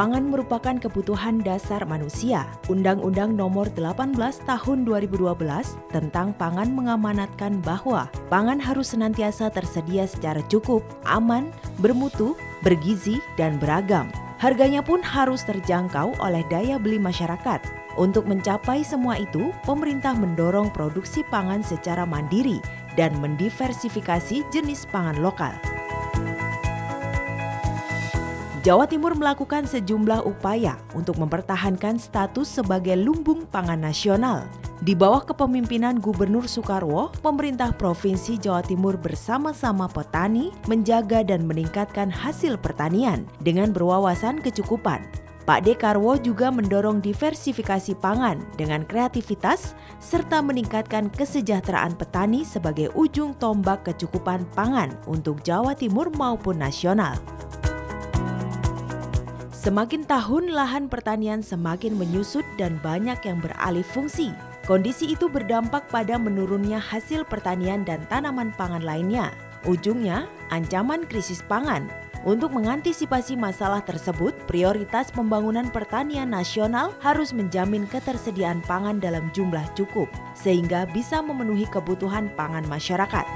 Pangan merupakan kebutuhan dasar manusia. Undang-Undang Nomor 18 Tahun 2012 tentang pangan mengamanatkan bahwa pangan harus senantiasa tersedia secara cukup, aman, bermutu, bergizi, dan beragam. Harganya pun harus terjangkau oleh daya beli masyarakat. Untuk mencapai semua itu, pemerintah mendorong produksi pangan secara mandiri dan mendiversifikasi jenis pangan lokal. Jawa Timur melakukan sejumlah upaya untuk mempertahankan status sebagai lumbung pangan nasional. Di bawah kepemimpinan Gubernur Soekarwo, pemerintah Provinsi Jawa Timur bersama-sama petani menjaga dan meningkatkan hasil pertanian dengan berwawasan kecukupan. Pak Dekarwo juga mendorong diversifikasi pangan dengan kreativitas serta meningkatkan kesejahteraan petani sebagai ujung tombak kecukupan pangan untuk Jawa Timur maupun nasional. Semakin tahun, lahan pertanian semakin menyusut dan banyak yang beralih fungsi. Kondisi itu berdampak pada menurunnya hasil pertanian dan tanaman pangan lainnya. Ujungnya, ancaman krisis pangan. Untuk mengantisipasi masalah tersebut, prioritas pembangunan pertanian nasional harus menjamin ketersediaan pangan dalam jumlah cukup, sehingga bisa memenuhi kebutuhan pangan masyarakat.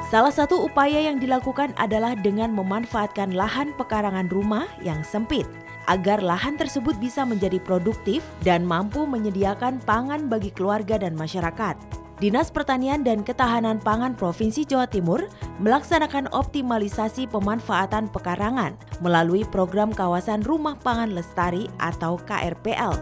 Salah satu upaya yang dilakukan adalah dengan memanfaatkan lahan pekarangan rumah yang sempit, agar lahan tersebut bisa menjadi produktif dan mampu menyediakan pangan bagi keluarga dan masyarakat. Dinas Pertanian dan Ketahanan Pangan Provinsi Jawa Timur melaksanakan optimalisasi pemanfaatan pekarangan melalui program Kawasan Rumah Pangan Lestari atau KRPL.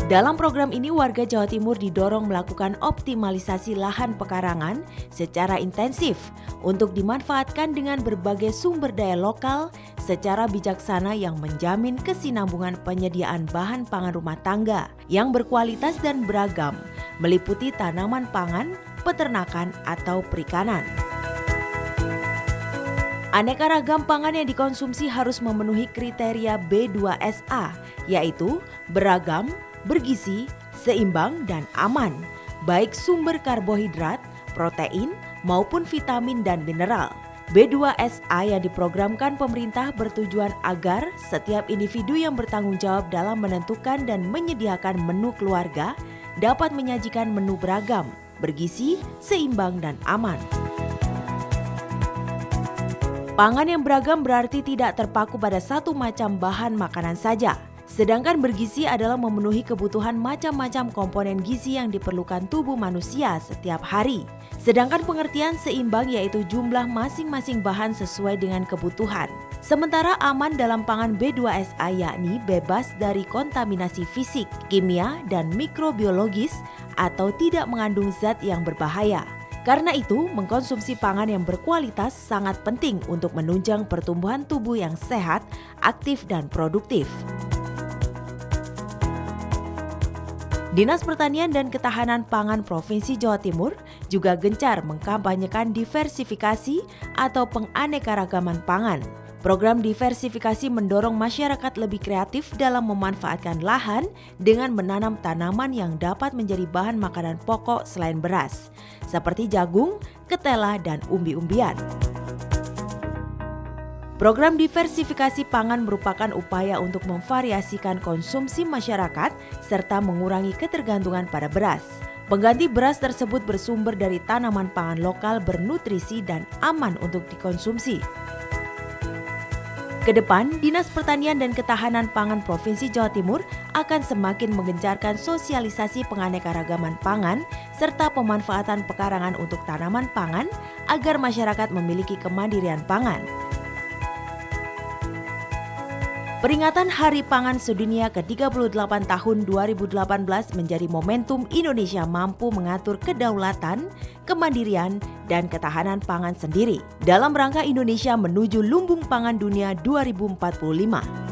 Dalam program ini, warga Jawa Timur didorong melakukan optimalisasi lahan pekarangan secara intensif untuk dimanfaatkan dengan berbagai sumber daya lokal secara bijaksana yang menjamin kesinambungan penyediaan bahan pangan rumah tangga yang berkualitas dan beragam, meliputi tanaman pangan, peternakan, atau perikanan. Aneka ragam pangan yang dikonsumsi harus memenuhi kriteria B2SA, yaitu beragam, bergizi, seimbang, dan aman, baik sumber karbohidrat, protein, maupun vitamin dan mineral. B2SA yang diprogramkan pemerintah bertujuan agar setiap individu yang bertanggung jawab dalam menentukan dan menyediakan menu keluarga dapat menyajikan menu beragam, bergizi, seimbang, dan aman. Pangan yang beragam berarti tidak terpaku pada satu macam bahan makanan saja. Sedangkan bergizi adalah memenuhi kebutuhan macam-macam komponen gizi yang diperlukan tubuh manusia setiap hari. Sedangkan pengertian seimbang yaitu jumlah masing-masing bahan sesuai dengan kebutuhan. Sementara aman dalam pangan B2SA yakni bebas dari kontaminasi fisik, kimia, dan mikrobiologis atau tidak mengandung zat yang berbahaya. Karena itu, mengkonsumsi pangan yang berkualitas sangat penting untuk menunjang pertumbuhan tubuh yang sehat, aktif, dan produktif. Dinas Pertanian dan Ketahanan Pangan Provinsi Jawa Timur juga gencar mengkampanyekan diversifikasi atau penganekaragaman pangan. Program diversifikasi mendorong masyarakat lebih kreatif dalam memanfaatkan lahan dengan menanam tanaman yang dapat menjadi bahan makanan pokok selain beras, seperti jagung, ketela, dan umbi-umbian. Program diversifikasi pangan merupakan upaya untuk memvariasikan konsumsi masyarakat serta mengurangi ketergantungan pada beras. Pengganti beras tersebut bersumber dari tanaman pangan lokal bernutrisi dan aman untuk dikonsumsi. Kedepan, Dinas Pertanian dan Ketahanan Pangan Provinsi Jawa Timur akan semakin menggencarkan sosialisasi penganekaragaman pangan serta pemanfaatan pekarangan untuk tanaman pangan agar masyarakat memiliki kemandirian pangan. Peringatan Hari Pangan Sedunia ke-38 tahun 2018 menjadi momentum Indonesia mampu mengatur kedaulatan, kemandirian, dan ketahanan pangan sendiri dalam rangka Indonesia menuju lumbung pangan dunia 2045.